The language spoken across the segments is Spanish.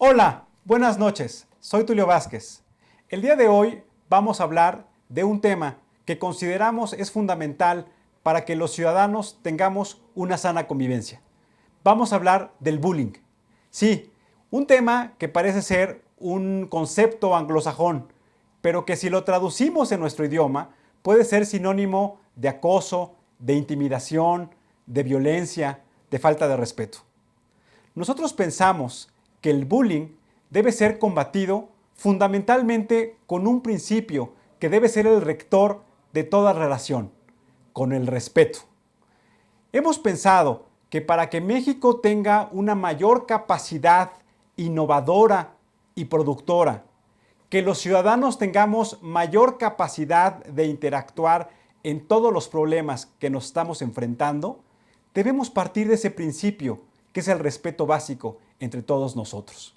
Hola, buenas noches. Soy Tulio Vázquez. El día de hoy vamos a hablar de un tema que consideramos es fundamental para que los ciudadanos tengamos una sana convivencia. Vamos a hablar del bullying. Sí, un tema que parece ser un concepto anglosajón, pero que si lo traducimos en nuestro idioma puede ser sinónimo de acoso, de intimidación, de violencia, de falta de respeto. Nosotros pensamos que el bullying debe ser combatido fundamentalmente con un principio que debe ser el rector de toda relación, con el respeto. Hemos pensado que para que México tenga una mayor capacidad innovadora y productora, que los ciudadanos tengamos mayor capacidad de interactuar en todos los problemas que nos estamos enfrentando, debemos partir de ese principio, que es el respeto básico entre todos nosotros.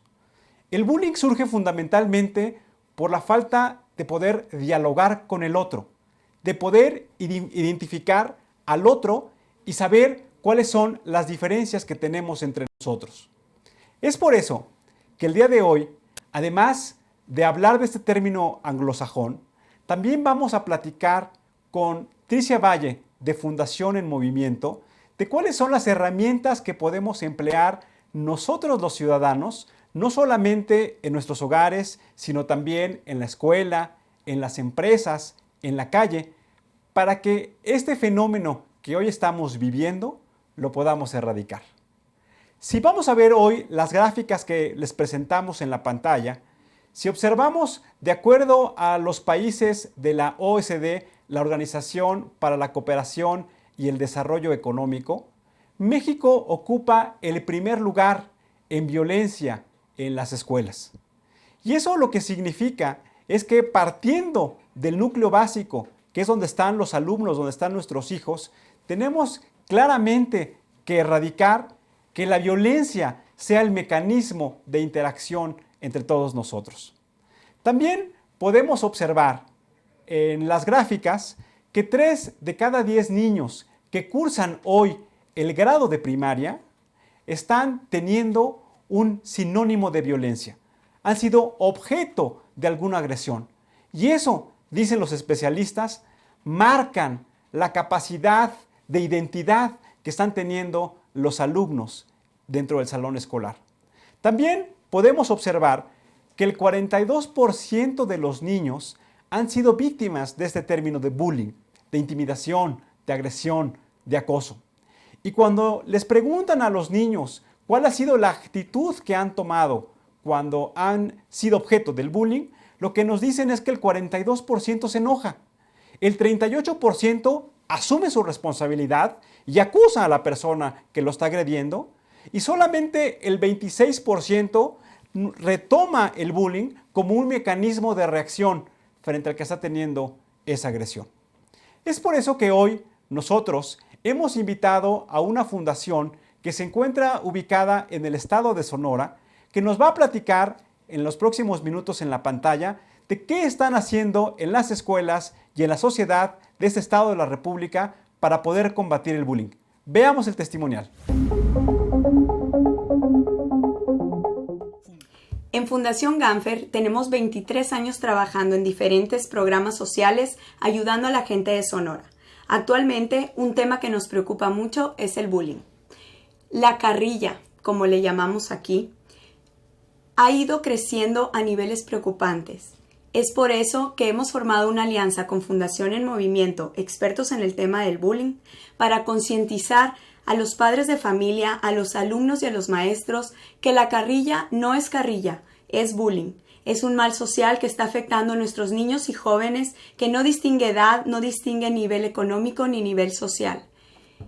El bullying surge fundamentalmente por la falta de poder dialogar con el otro, de poder identificar al otro y saber cuáles son las diferencias que tenemos entre nosotros. Es por eso que el día de hoy, además de hablar de este término anglosajón, también vamos a platicar con Tricia Valle de Fundación en Movimiento de cuáles son las herramientas que podemos emplear nosotros los ciudadanos, no solamente en nuestros hogares, sino también en la escuela, en las empresas, en la calle, para que este fenómeno que hoy estamos viviendo lo podamos erradicar. Si vamos a ver hoy las gráficas que les presentamos en la pantalla, si observamos de acuerdo a los países de la OECD, la Organización para la Cooperación y el Desarrollo Económico, México ocupa el primer lugar en violencia en las escuelas. Y eso lo que significa es que partiendo del núcleo básico, que es donde están los alumnos, donde están nuestros hijos, tenemos claramente que erradicar que la violencia sea el mecanismo de interacción entre todos nosotros. También podemos observar en las gráficas que 3 de cada 10 niños que cursan hoy el grado de primaria están teniendo un sinónimo de violencia. Han sido objeto de alguna agresión. Y eso, dicen los especialistas, marcan la capacidad de identidad que están teniendo los alumnos dentro del salón escolar. También podemos observar que el 42% de los niños han sido víctimas de este término de bullying, de intimidación, de agresión, de acoso. Y cuando les preguntan a los niños cuál ha sido la actitud que han tomado cuando han sido objeto del bullying, lo que nos dicen es que el 42% se enoja, el 38% asume su responsabilidad y acusa a la persona que lo está agrediendo, y solamente el 26% retoma el bullying como un mecanismo de reacción frente al que está teniendo esa agresión. Es por eso que hoy nosotros hemos invitado a una fundación que se encuentra ubicada en el estado de Sonora, que nos va a platicar en los próximos minutos en la pantalla de qué están haciendo en las escuelas y en la sociedad de este estado de la República para poder combatir el bullying. Veamos el testimonial. En Fundación Ganfer tenemos 23 años trabajando en diferentes programas sociales ayudando a la gente de Sonora. Actualmente, un tema que nos preocupa mucho es el bullying. La carrilla, como le llamamos aquí, ha ido creciendo a niveles preocupantes. Es por eso que hemos formado una alianza con Fundación en Movimiento, expertos en el tema del bullying, para concientizar a los padres de familia, a los alumnos y a los maestros que la carrilla no es carrilla, es bullying. Es un mal social que está afectando a nuestros niños y jóvenes que no distingue edad, no distingue nivel económico ni nivel social.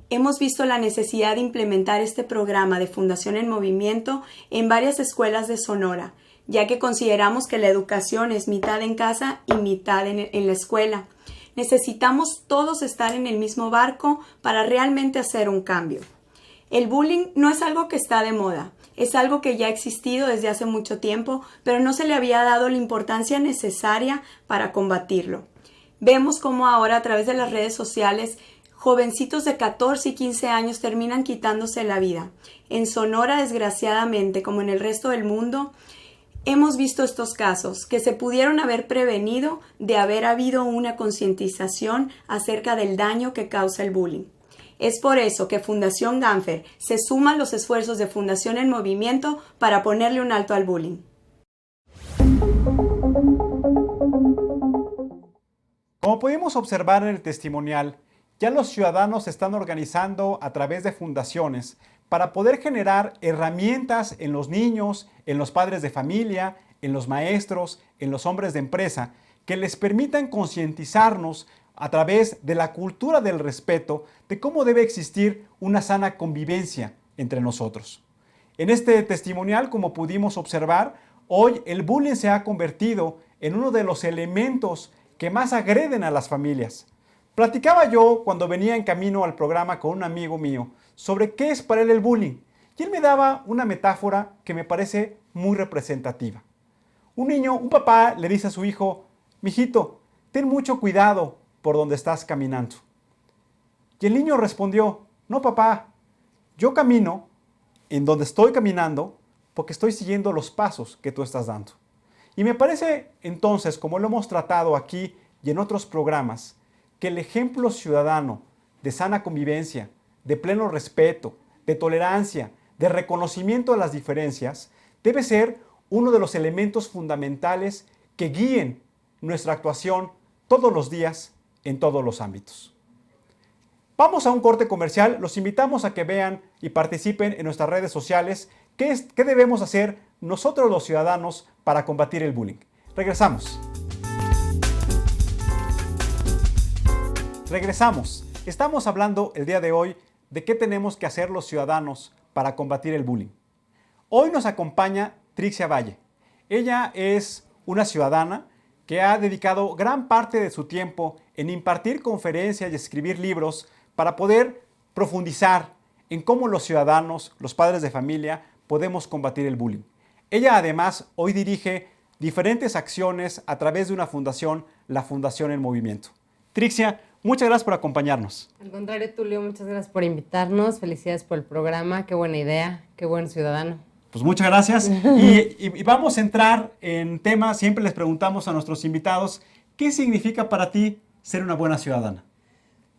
Hemos visto la necesidad de implementar este programa de Fundación en Movimiento en varias escuelas de Sonora, ya que consideramos que la educación es mitad en casa y mitad en la escuela. Necesitamos todos estar en el mismo barco para realmente hacer un cambio. El bullying no es algo que está de moda, es algo que ya ha existido desde hace mucho tiempo, pero no se le había dado la importancia necesaria para combatirlo. Vemos cómo ahora a través de las redes sociales Jovencitos de 14 y 15 años terminan quitándose la vida. En Sonora, desgraciadamente, como en el resto del mundo, hemos visto estos casos que se pudieron haber prevenido de haber habido una concientización acerca del daño que causa el bullying. Es por eso que Fundación Ganfer se suma a los esfuerzos de Fundación en Movimiento para ponerle un alto al bullying. Como pudimos observar en el testimonial, ya los ciudadanos se están organizando a través de fundaciones para poder generar herramientas en los niños, en los padres de familia, en los maestros, en los hombres de empresa, que les permitan concientizarnos a través de la cultura del respeto de cómo debe existir una sana convivencia entre nosotros. En este testimonial, como pudimos observar, hoy el bullying se ha convertido en uno de los elementos que más agreden a las familias. Platicaba yo cuando venía en camino al programa con un amigo mío sobre qué es para él el bullying, y él me daba una metáfora que me parece muy representativa. Un papá le dice a su hijo: mijito, ten mucho cuidado por donde estás caminando. Y el niño respondió: no, papá, yo camino en donde estoy caminando porque estoy siguiendo los pasos que tú estás dando. Y me parece entonces, como lo hemos tratado aquí y en otros programas, que el ejemplo ciudadano de sana convivencia, de pleno respeto, de tolerancia, de reconocimiento de las diferencias, debe ser uno de los elementos fundamentales que guíen nuestra actuación todos los días en todos los ámbitos. Vamos a un corte comercial, los invitamos a que vean y participen en nuestras redes sociales qué debemos hacer nosotros los ciudadanos para combatir el bullying. Regresamos. Estamos hablando el día de hoy de qué tenemos que hacer los ciudadanos para combatir el bullying. Hoy nos acompaña Trixia Valle. Ella es una ciudadana que ha dedicado gran parte de su tiempo en impartir conferencias y escribir libros para poder profundizar en cómo los ciudadanos, los padres de familia, podemos combatir el bullying. Ella además hoy dirige diferentes acciones a través de una fundación, la Fundación en Movimiento. Trixia, muchas gracias por acompañarnos. Al contrario, Tulio, muchas gracias por invitarnos. Felicidades por el programa. Qué buena idea, qué buen ciudadano. Pues muchas gracias. Y vamos a entrar en temas. Siempre les preguntamos a nuestros invitados, ¿qué significa para ti ser una buena ciudadana?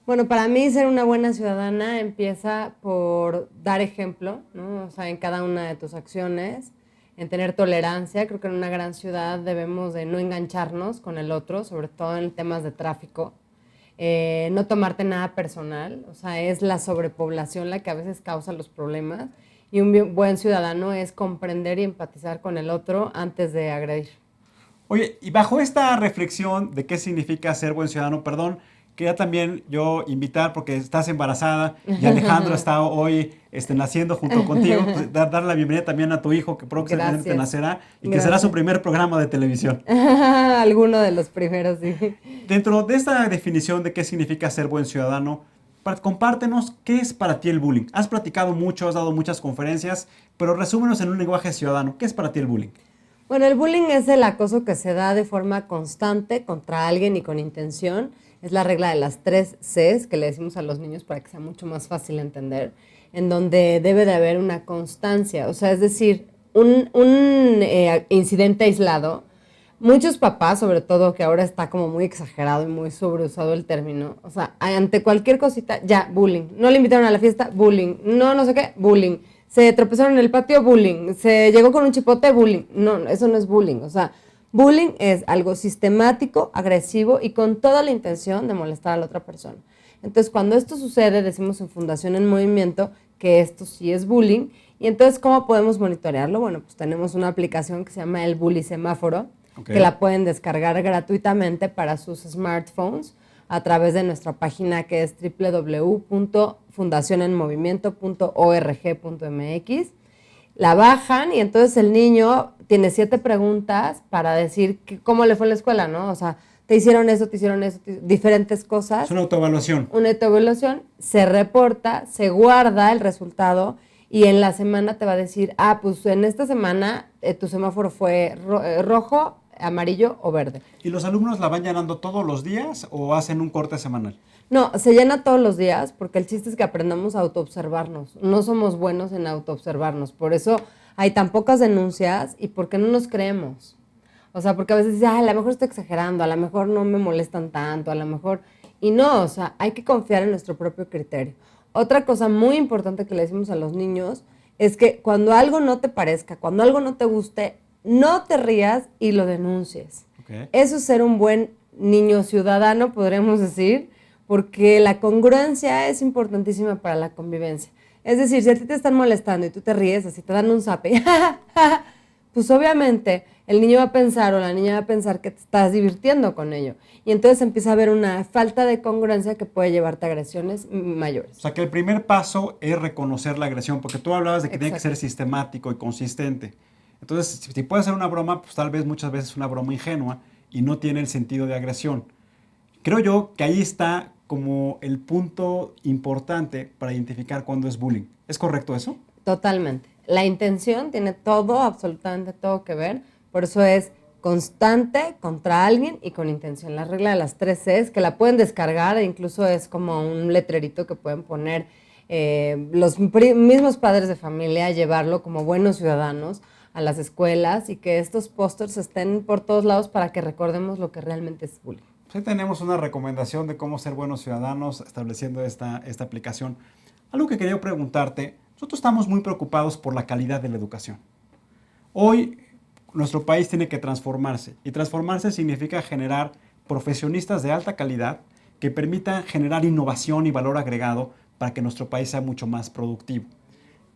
Bueno, para mí ser una buena ciudadana empieza por dar ejemplo, ¿no? O sea, en cada una de tus acciones, en tener tolerancia. Creo que en una gran ciudad debemos de no engancharnos con el otro, sobre todo en temas de tráfico. No tomarte nada personal, o sea, es la sobrepoblación la que a veces causa los problemas, y un buen ciudadano es comprender y empatizar con el otro antes de agredir. Oye, y bajo esta reflexión de qué significa ser buen ciudadano, perdón, quería también yo invitar, porque estás embarazada y Alejandro está hoy naciendo junto contigo, pues, dar la bienvenida también a tu hijo que próximamente nacerá y que será su primer programa de televisión. Alguno de los primeros, sí. Dentro de esta definición de qué significa ser buen ciudadano, compártenos qué es para ti el bullying. Has platicado mucho, has dado muchas conferencias, pero resúmenos en un lenguaje ciudadano. ¿Qué es para ti el bullying? Bueno, el bullying es el acoso que se da de forma constante contra alguien y con intención. Es la regla de las 3 Cs que le decimos a los niños para que sea mucho más fácil entender, en donde debe de haber una constancia. O sea, es decir, un incidente aislado. Muchos papás, sobre todo, que ahora está como muy exagerado y muy sobreusado el término, o sea, ante cualquier cosita, ya, bullying. No le invitaron a la fiesta, bullying. No sé qué, bullying. Se tropezaron en el patio, bullying. Se llegó con un chipote, bullying. No, eso no es bullying. O sea, bullying es algo sistemático, agresivo y con toda la intención de molestar a la otra persona. Entonces, cuando esto sucede, decimos en Fundación en Movimiento que esto sí es bullying. Y entonces, ¿cómo podemos monitorearlo? Bueno, pues tenemos una aplicación que se llama el Bully Semáforo, que la pueden descargar gratuitamente para sus smartphones a través de nuestra página, que es www.fundacionenmovimiento.org.mx. La bajan y entonces el niño tiene 7 preguntas para decir cómo le fue en la escuela, ¿no? O sea, te hicieron eso, diferentes cosas. Es una autoevaluación. Una autoevaluación, se reporta, se guarda el resultado y en la semana te va a decir, pues en esta semana tu semáforo fue rojo, amarillo o verde. ¿Y los alumnos la van llenando todos los días o hacen un corte semanal? No, se llena todos los días porque el chiste es que aprendamos a autoobservarnos. No somos buenos en autoobservarnos. Por eso hay tan pocas denuncias y porque no nos creemos. O sea, porque a veces dices, a lo mejor estoy exagerando, a lo mejor no me molestan tanto, a lo mejor... Y no, o sea, hay que confiar en nuestro propio criterio. Otra cosa muy importante que le decimos a los niños es que cuando algo no te parezca, cuando algo no te guste, no te rías y lo denuncies. Okay. Eso es ser un buen niño ciudadano, podríamos decir, porque la congruencia es importantísima para la convivencia. Es decir, si a ti te están molestando y tú te ríes, así te dan un zape, pues obviamente el niño va a pensar o la niña va a pensar que te estás divirtiendo con ello. Y entonces empieza a haber una falta de congruencia que puede llevarte a agresiones mayores. O sea, que el primer paso es reconocer la agresión, porque tú hablabas de que tiene que ser sistemático y consistente. Entonces, si puede ser una broma, pues tal vez muchas veces es una broma ingenua y no tiene el sentido de agresión. Creo yo que ahí está como el punto importante para identificar cuándo es bullying. ¿Es correcto eso? Totalmente. La intención tiene todo, absolutamente todo que ver. Por eso es constante contra alguien y con intención. La regla de las 3 Cs, que la pueden descargar e incluso es como un letrerito que pueden poner los mismos padres de familia, llevarlo como buenos ciudadanos a las escuelas y que estos pósters estén por todos lados para que recordemos lo que realmente es bullying. Pues ahí tenemos una recomendación de cómo ser buenos ciudadanos estableciendo esta aplicación. Algo que quería preguntarte, nosotros estamos muy preocupados por la calidad de la educación. Hoy nuestro país tiene que transformarse y transformarse significa generar profesionistas de alta calidad que permitan generar innovación y valor agregado para que nuestro país sea mucho más productivo.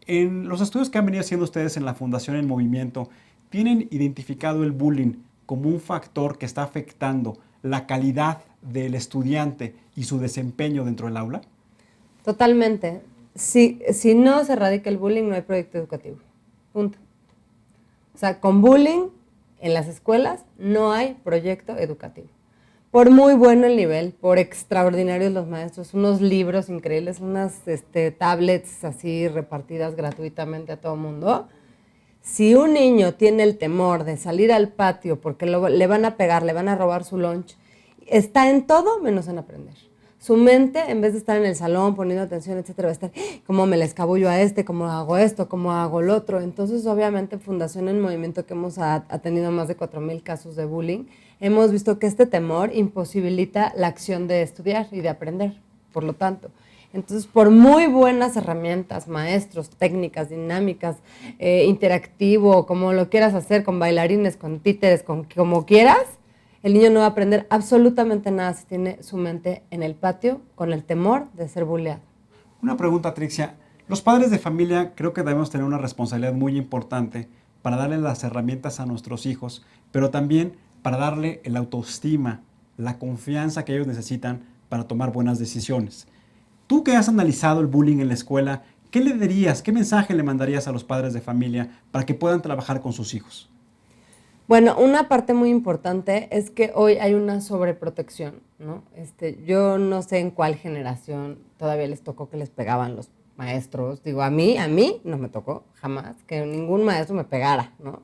En los estudios que han venido haciendo ustedes en la Fundación El Movimiento, ¿tienen identificado el bullying como un factor que está afectando la calidad del estudiante y su desempeño dentro del aula? Totalmente. Si no se erradica el bullying, no hay proyecto educativo. Punto. O sea, con bullying en las escuelas no hay proyecto educativo. Por muy bueno el nivel, por extraordinarios los maestros, unos libros increíbles, unas tablets así repartidas gratuitamente a todo el mundo. Si un niño tiene el temor de salir al patio porque le van a pegar, le van a robar su lunch, está en todo menos en aprender. Su mente, en vez de estar en el salón poniendo atención, etcétera, va a estar, ¿cómo me le escabullo a este? ¿Cómo hago esto? ¿Cómo hago lo otro? Entonces, obviamente, Fundación En Movimiento, que hemos tenido más de 4,000 casos de bullying, hemos visto que este temor imposibilita la acción de estudiar y de aprender, por lo tanto. Entonces, por muy buenas herramientas, maestros, técnicas, dinámicas, interactivo, como lo quieras hacer, con bailarines, con títeres, con como quieras, el niño no va a aprender absolutamente nada si tiene su mente en el patio con el temor de ser bulleado. Una pregunta, Trixia. Los padres de familia creo que debemos tener una responsabilidad muy importante para darle las herramientas a nuestros hijos, pero también para darle el autoestima, la confianza que ellos necesitan para tomar buenas decisiones. Tú que has analizado el bullying en la escuela, ¿qué le dirías, qué mensaje le mandarías a los padres de familia para que puedan trabajar con sus hijos? Bueno, una parte muy importante es que hoy hay una sobreprotección, ¿no? Yo no sé en cuál generación todavía les tocó que les pegaban los maestros. Digo, a mí no me tocó jamás que ningún maestro me pegara, ¿no?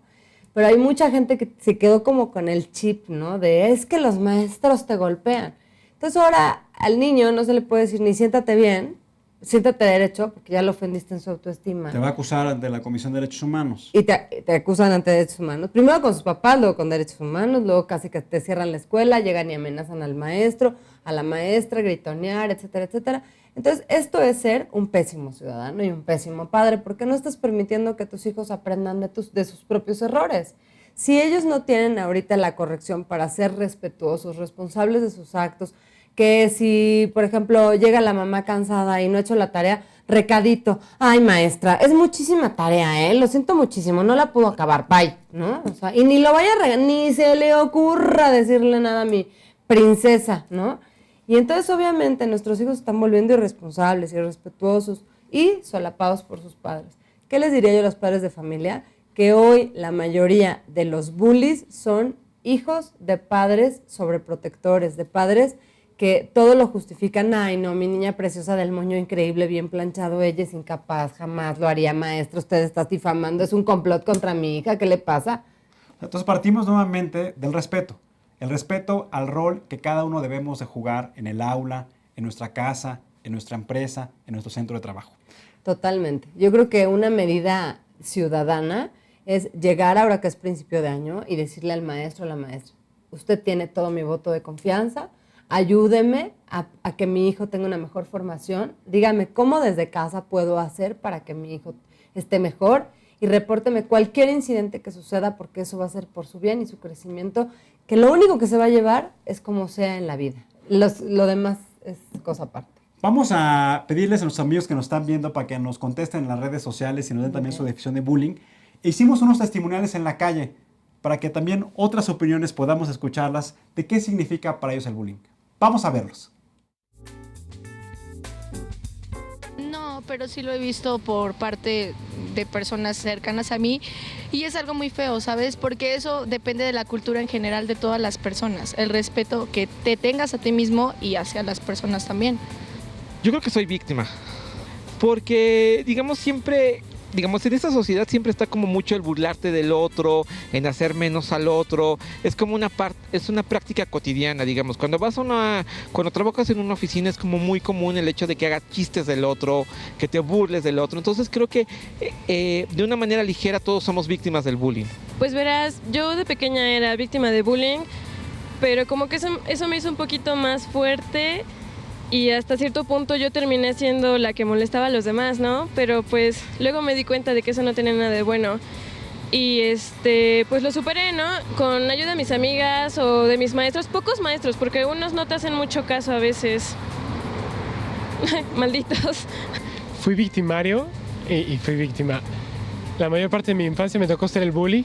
Pero hay mucha gente que se quedó como con el chip, ¿no? De es que los maestros te golpean. Entonces ahora al niño no se le puede decir ni siéntate bien, siéntate derecho, porque ya lo ofendiste en su autoestima. Te va a acusar ante la Comisión de Derechos Humanos. Y te acusan ante Derechos Humanos. Primero con sus papás, luego con Derechos Humanos, luego casi que te cierran la escuela, llegan y amenazan al maestro, a la maestra, gritonear, etcétera, etcétera. Entonces, esto es ser un pésimo ciudadano y un pésimo padre, porque no estás permitiendo que tus hijos aprendan de sus propios errores. Si ellos no tienen ahorita la corrección para ser respetuosos, responsables de sus actos, que si, por ejemplo, llega la mamá cansada y no ha hecho la tarea, recadito, ay maestra, es muchísima tarea, lo siento muchísimo, no la puedo acabar, bye, ¿no? O sea, y ni lo vaya a regañar, ni se le ocurra decirle nada a mi princesa, ¿no? Y entonces obviamente nuestros hijos están volviendo irresponsables, irrespetuosos y solapados por sus padres. ¿Qué les diría yo a los padres de familia? Que hoy la mayoría de los bullies son hijos de padres sobreprotectores, de padres que todo lo justifican. Ay, no, mi niña preciosa del moño increíble, bien planchado, ella es incapaz, jamás lo haría, maestro, usted está difamando, es un complot contra mi hija, ¿qué le pasa? Entonces partimos nuevamente del respeto. El respeto al rol que cada uno debemos de jugar en el aula, en nuestra casa, en nuestra empresa, en nuestro centro de trabajo. Totalmente. Yo creo que una medida ciudadana es llegar ahora que es principio de año y decirle al maestro o la maestra, usted tiene todo mi voto de confianza, ayúdeme a que mi hijo tenga una mejor formación, dígame cómo desde casa puedo hacer para que mi hijo esté mejor y repórteme cualquier incidente que suceda porque eso va a ser por su bien y su crecimiento, que lo único que se va a llevar es como sea en la vida. Lo demás es cosa aparte. Vamos a pedirles a nuestros amigos que nos están viendo para que nos contesten en las redes sociales y nos den también su definición de bullying. Hicimos unos testimoniales en la calle para que también otras opiniones podamos escucharlas de qué significa para ellos el bullying. Vamos a verlos. No, pero sí lo he visto por parte de personas cercanas a mí y es algo muy feo, ¿sabes? Porque eso depende de la cultura en general de todas las personas, el respeto que te tengas a ti mismo y hacia las personas también. Yo creo que soy víctima, porque digamos en esta sociedad siempre está como mucho el burlarte del otro, en hacer menos al otro, es como es una práctica cotidiana, digamos, cuando trabajas en una oficina es como muy común el hecho de que hagas chistes del otro, que te burles del otro, entonces creo que de una manera ligera todos somos víctimas del bullying. Pues verás, yo de pequeña era víctima de bullying, pero como que eso me hizo un poquito más fuerte. Y hasta cierto punto yo terminé siendo la que molestaba a los demás, ¿no? Pero pues luego me di cuenta de que eso no tenía nada de bueno. Y pues lo superé, ¿no? Con ayuda de mis amigas o de mis maestros, pocos maestros, porque unos no te hacen mucho caso a veces. Malditos. Fui victimario y fui víctima. La mayor parte de mi infancia me tocó ser el bully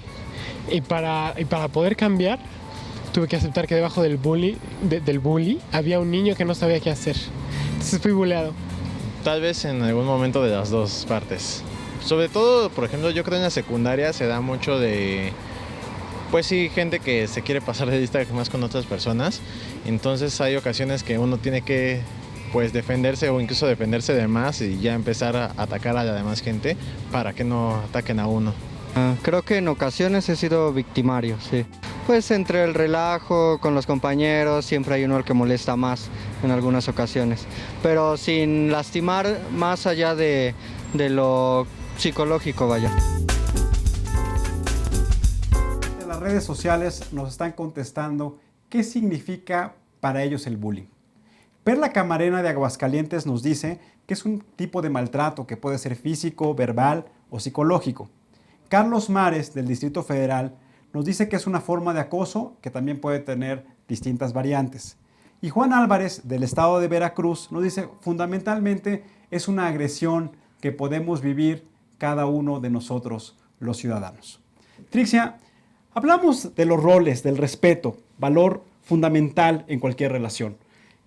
y para poder cambiar tuve que aceptar que debajo del bully había un niño que no sabía qué hacer. Entonces fui bulleado. Tal vez en algún momento de las dos partes. Sobre todo, por ejemplo, yo creo en la secundaria se da mucho de, pues sí, gente que se quiere pasar de lista más con otras personas. Entonces hay ocasiones que uno tiene que pues defenderse o incluso defenderse de más y ya empezar a atacar a la demás gente para que no ataquen a uno. Creo que en ocasiones he sido victimario, sí. Pues entre el relajo con los compañeros siempre hay uno al que molesta más en algunas ocasiones, pero sin lastimar más allá de lo psicológico, vaya. En las redes sociales nos están contestando qué significa para ellos el bullying. Perla Camarena de Aguascalientes nos dice que es un tipo de maltrato que puede ser físico, verbal o psicológico. Carlos Mares, del Distrito Federal, nos dice que es una forma de acoso que también puede tener distintas variantes. Y Juan Álvarez, del estado de Veracruz, nos dice fundamentalmente es una agresión que podemos vivir cada uno de nosotros, los ciudadanos. Trixia, hablamos de los roles, del respeto, valor fundamental en cualquier relación.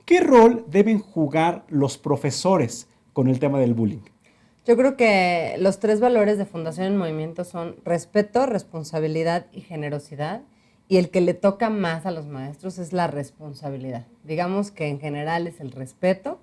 ¿Qué rol deben jugar los profesores con el tema del bullying? Yo creo que los 3 valores de Fundación en Movimiento son respeto, responsabilidad y generosidad. Y el que le toca más a los maestros es la responsabilidad. Digamos que en general es el respeto,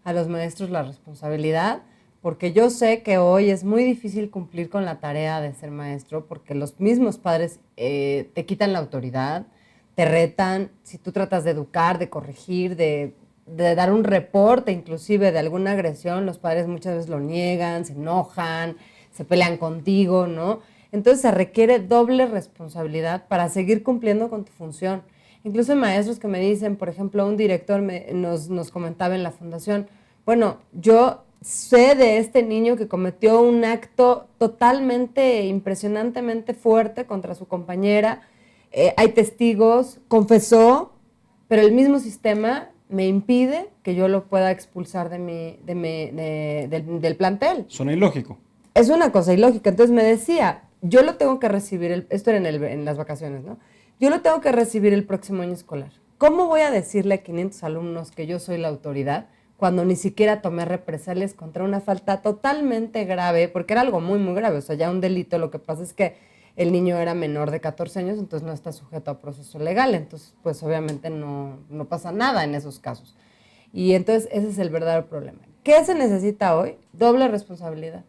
a los maestros la responsabilidad, porque yo sé que hoy es muy difícil cumplir con la tarea de ser maestro porque los mismos padres te quitan la autoridad, te retan, si tú tratas de educar, de corregir, de dar un reporte inclusive de alguna agresión, los padres muchas veces lo niegan, se enojan, se pelean contigo, ¿no? Entonces se requiere doble responsabilidad para seguir cumpliendo con tu función. Incluso hay maestros que me dicen, por ejemplo, un director nos comentaba en la fundación, bueno, yo sé de este niño que cometió un acto totalmente, impresionantemente fuerte contra su compañera, hay testigos, confesó, pero el mismo sistema me impide que yo lo pueda expulsar del plantel. Suena ilógico. Es una cosa ilógica. Entonces me decía, yo lo tengo que recibir, esto era en las vacaciones, ¿no? Yo lo tengo que recibir el próximo año escolar. ¿Cómo voy a decirle a 500 alumnos que yo soy la autoridad cuando ni siquiera tomé represalias contra una falta totalmente grave? Porque era algo muy, muy grave, o sea, ya un delito. Lo que pasa es que el niño era menor de 14 años, entonces no está sujeto a proceso legal, entonces pues obviamente no pasa nada en esos casos. Y entonces ese es el verdadero problema. ¿Qué se necesita hoy? Doble responsabilidad.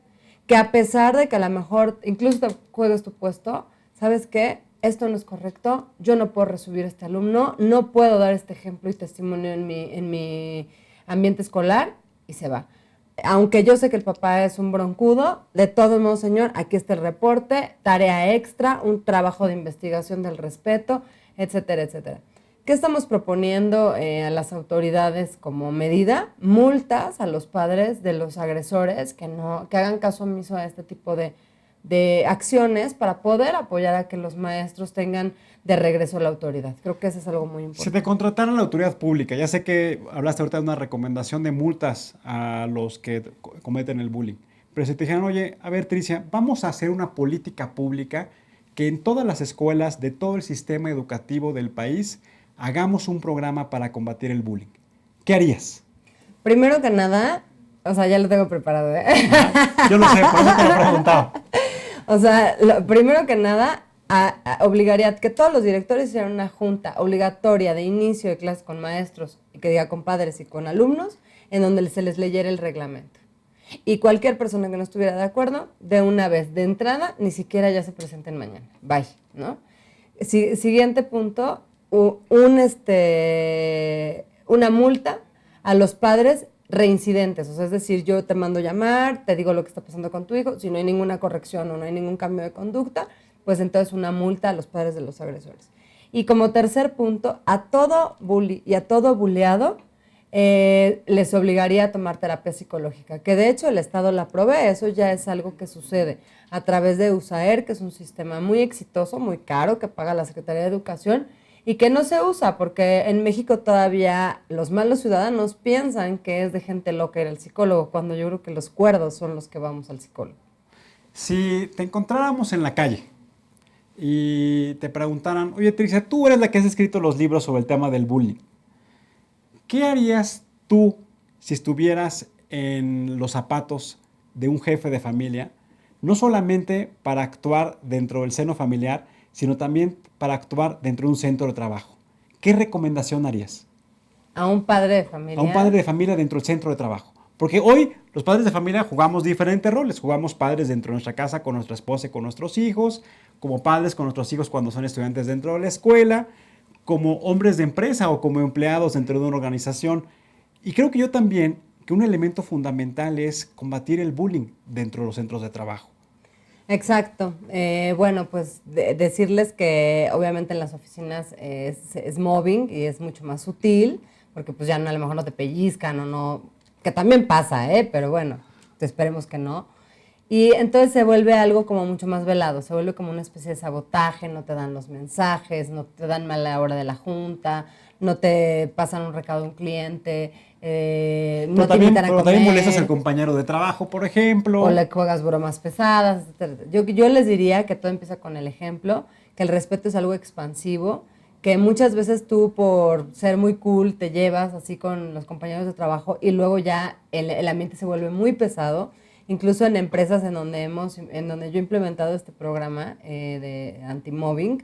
Que a pesar de que a lo mejor incluso te juegues tu puesto, ¿sabes qué? esto no es correcto, yo no puedo resubir a este alumno, no puedo dar este ejemplo y testimonio en mi ambiente escolar, y se va. Aunque yo sé que el papá es un broncudo, de todos modos, señor, aquí está el reporte, tarea extra, un trabajo de investigación del respeto, etcétera, etcétera. ¿Qué estamos proponiendo a las autoridades como medida? Multas a los padres de los agresores que hagan caso omiso a este tipo de acciones para poder apoyar a que los maestros tengan de regreso la autoridad. Creo que eso es algo muy importante. Si te contratara la autoridad pública, ya sé que hablaste ahorita de una recomendación de multas a los que cometen el bullying, pero si te dijeran, oye, a ver, Tricia, vamos a hacer una política pública que en todas las escuelas de todo el sistema educativo del país hagamos un programa para combatir el bullying, ¿qué harías? Primero que nada, o sea, ya lo tengo preparado, ¿eh? Yo lo sé, por eso te lo preguntaba. O sea, primero que nada, obligaría a que todos los directores hicieran una junta obligatoria de inicio de clases con maestros, que diga con padres y con alumnos, en donde se les leyera el reglamento. Y cualquier persona que no estuviera de acuerdo, de una vez, de entrada, ni siquiera ya se presenten mañana. Bye, ¿no? Siguiente punto, una multa a los padres reincidentes, o sea, es decir, yo te mando llamar, te digo lo que está pasando con tu hijo, si no hay ninguna corrección o no hay ningún cambio de conducta, pues entonces una multa a los padres de los agresores. Y como tercer punto, a todo bully y a todo buleado les obligaría a tomar terapia psicológica, que de hecho el Estado la provee, eso ya es algo que sucede a través de USAER, que es un sistema muy exitoso, muy caro, que paga la Secretaría de Educación, y que no se usa porque en México todavía los malos ciudadanos piensan que es de gente loca ir al psicólogo, cuando yo creo que los cuerdos son los que vamos al psicólogo. Si te encontráramos en la calle y te preguntaran, oye, Tricia, tú eres la que has escrito los libros sobre el tema del bullying, ¿qué harías tú si estuvieras en los zapatos de un jefe de familia, no solamente para actuar dentro del seno familiar, sino también para actuar dentro de un centro de trabajo? ¿Qué recomendación harías? A un padre de familia. A un padre de familia dentro del centro de trabajo. Porque hoy los padres de familia jugamos diferentes roles. Jugamos padres dentro de nuestra casa con nuestra esposa y con nuestros hijos, como padres con nuestros hijos cuando son estudiantes dentro de la escuela, como hombres de empresa o como empleados dentro de una organización. Y creo que yo también, que un elemento fundamental es combatir el bullying dentro de los centros de trabajo. Exacto. Bueno, pues decirles que obviamente en las oficinas es mobbing y es mucho más sutil, porque pues ya no, a lo mejor no te pellizcan o no, que también pasa, pero bueno, esperemos que no. Y entonces se vuelve algo como mucho más velado, se vuelve como una especie de sabotaje, no te dan los mensajes, no te dan mala hora de la junta, no te pasan un recado de un cliente, pero también molestas al compañero de trabajo, por ejemplo. O le juegas bromas pesadas, etc. Yo les diría que todo empieza con el ejemplo, que el respeto es algo expansivo, que muchas veces tú por ser muy cool te llevas así con los compañeros de trabajo y luego ya el ambiente se vuelve muy pesado. Incluso en empresas en donde yo he implementado este programa de anti-mobbing,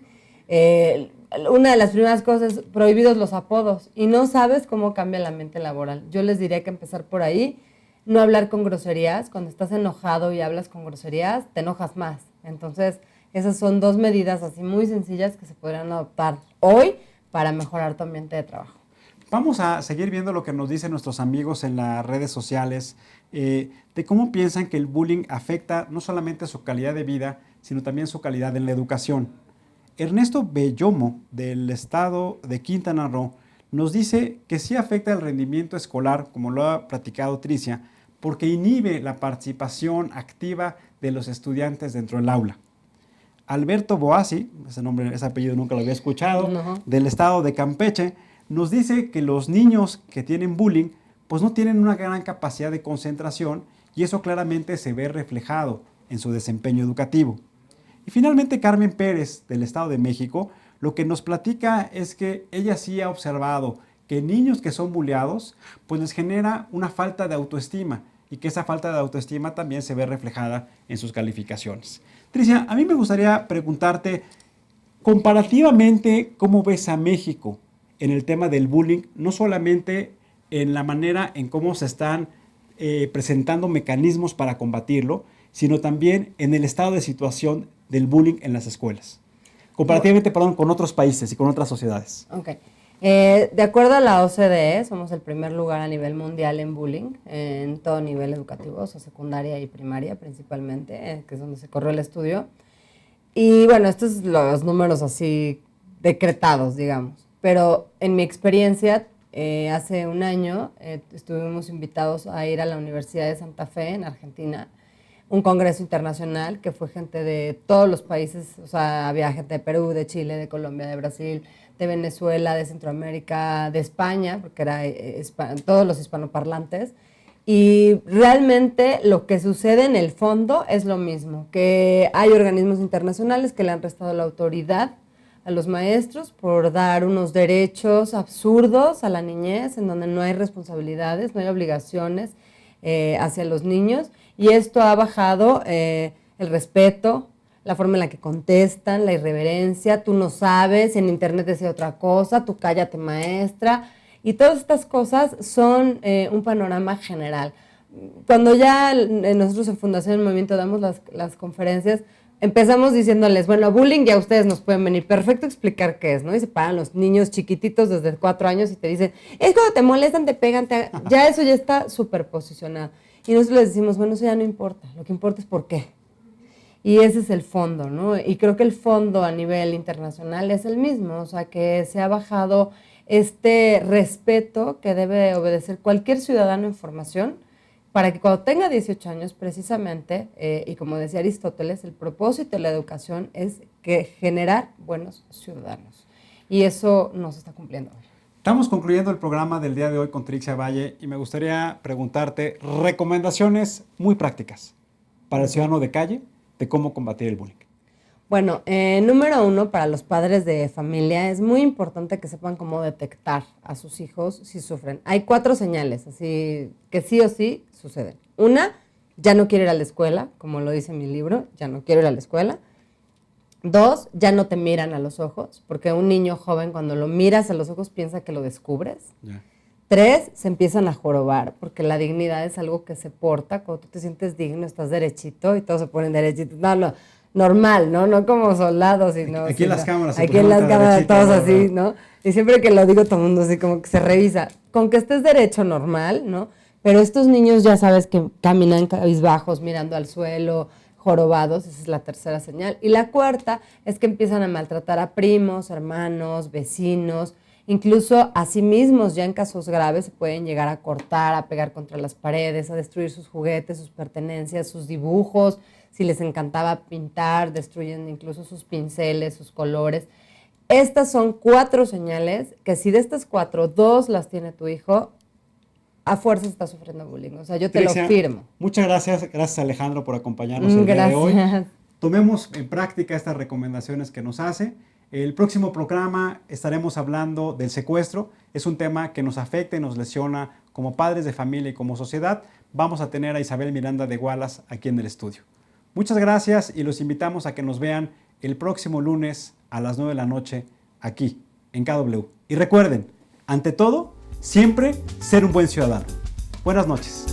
una de las primeras cosas es prohibidos los apodos y no sabes cómo cambia el ambiente laboral. Yo les diría que empezar por ahí, no hablar con groserías. Cuando estás enojado y hablas con groserías, te enojas más. Entonces, esas son dos medidas así muy sencillas que se podrían adoptar hoy para mejorar tu ambiente de trabajo. Vamos a seguir viendo lo que nos dicen nuestros amigos en las redes sociales, de cómo piensan que el bullying afecta no solamente su calidad de vida, sino también su calidad en la educación. Ernesto Bellomo, del estado de Quintana Roo, nos dice que sí afecta el rendimiento escolar, como lo ha platicado Tricia, porque inhibe la participación activa de los estudiantes dentro del aula. Alberto Boasi, ese apellido nunca lo había escuchado, del estado de Campeche, nos dice que los niños que tienen bullying pues no tienen una gran capacidad de concentración y eso claramente se ve reflejado en su desempeño educativo. Y finalmente Carmen Pérez, del Estado de México, lo que nos platica es que ella sí ha observado que niños que son bulleados pues les genera una falta de autoestima y que esa falta de autoestima también se ve reflejada en sus calificaciones. Tricia, a mí me gustaría preguntarte, comparativamente, ¿cómo ves a México en el tema del bullying? No solamente en la manera en cómo se están presentando mecanismos para combatirlo, sino también en el estado de situación del bullying en las escuelas. comparativamente, perdón, con otros países y con otras sociedades? Ok. De acuerdo a la OCDE, somos el primer lugar a nivel mundial en bullying, en todo nivel educativo, o sea, secundaria y primaria principalmente, que es donde se corrió el estudio. Y bueno, estos son los números así decretados, digamos. Pero en mi experiencia, hace un año estuvimos invitados a ir a la Universidad de Santa Fe, en Argentina, un congreso internacional que fue gente de todos los países, o sea, había gente de Perú, de Chile, de Colombia, de Brasil, de Venezuela, de Centroamérica, de España, porque era todos los hispanoparlantes. Y realmente lo que sucede en el fondo es lo mismo, que hay organismos internacionales que le han restado la autoridad a los maestros por dar unos derechos absurdos a la niñez, en donde no hay responsabilidades, no hay obligaciones hacia los niños, y esto ha bajado el respeto, la forma en la que contestan, la irreverencia, tú no sabes, en internet decía otra cosa, tú cállate maestra, y todas estas cosas son un panorama general. Cuando ya nosotros en Fundación Movimiento damos las conferencias, empezamos diciéndoles, bueno, bullying ya ustedes nos pueden venir perfecto a explicar qué es, ¿no? Y se paran los niños chiquititos desde 4 años y te dicen, es cuando te molestan, te pegan, ya eso ya está súper posicionado. Y nosotros les decimos, bueno, eso ya no importa, lo que importa es por qué. Y ese es el fondo, ¿no? Y creo que el fondo a nivel internacional es el mismo, o sea, que se ha bajado este respeto que debe obedecer cualquier ciudadano en formación para que cuando tenga 18 años, precisamente, y como decía Aristóteles, el propósito de la educación es generar buenos ciudadanos. Y eso no se está cumpliendo hoy. Estamos concluyendo el programa del día de hoy con Trixia Valle y me gustaría preguntarte recomendaciones muy prácticas para el ciudadano de calle de cómo combatir el bullying. Bueno, número 1, para los padres de familia, es muy importante que sepan cómo detectar a sus hijos si sufren. Hay 4 señales, así que sí o sí suceden. 1, ya no quiero ir a la escuela, como lo dice mi libro, ya no quiero ir a la escuela. 2, ya no te miran a los ojos, porque un niño joven cuando lo miras a los ojos piensa que lo descubres. Yeah. 3, se empiezan a jorobar, porque la dignidad es algo que se porta. Cuando tú te sientes digno, estás derechito y todos se ponen derechitos. No, normal, ¿no? No como soldados, sino... Aquí en las cámaras. Aquí en las cámaras todos así, ¿no? Y siempre que lo digo todo el mundo así como que se revisa. Con que estés derecho, normal, ¿no? Pero estos niños ya sabes que caminan cabizbajos, mirando al suelo, jorobados, esa es la 3 señal. Y la 4 es que empiezan a maltratar a primos, hermanos, vecinos, incluso a sí mismos, ya en casos graves se pueden llegar a cortar, a pegar contra las paredes, a destruir sus juguetes, sus pertenencias, sus dibujos. Si les encantaba pintar, destruyen incluso sus pinceles, sus colores. Estas son 4 señales que si de estas 4, 2 las tiene tu hijo, a fuerza está sufriendo bullying. O sea, yo te Trixia, lo firmo. Muchas gracias. Gracias, Alejandro, por acompañarnos el día de hoy. Tomemos en práctica estas recomendaciones que nos hace. El próximo programa estaremos hablando del secuestro. Es un tema que nos afecta y nos lesiona como padres de familia y como sociedad. Vamos a tener a Isabel Miranda de Wallace aquí en el estudio. Muchas gracias y los invitamos a que nos vean el próximo lunes a las 9 de la noche aquí en KW. Y recuerden, ante todo, siempre ser un buen ciudadano. Buenas noches.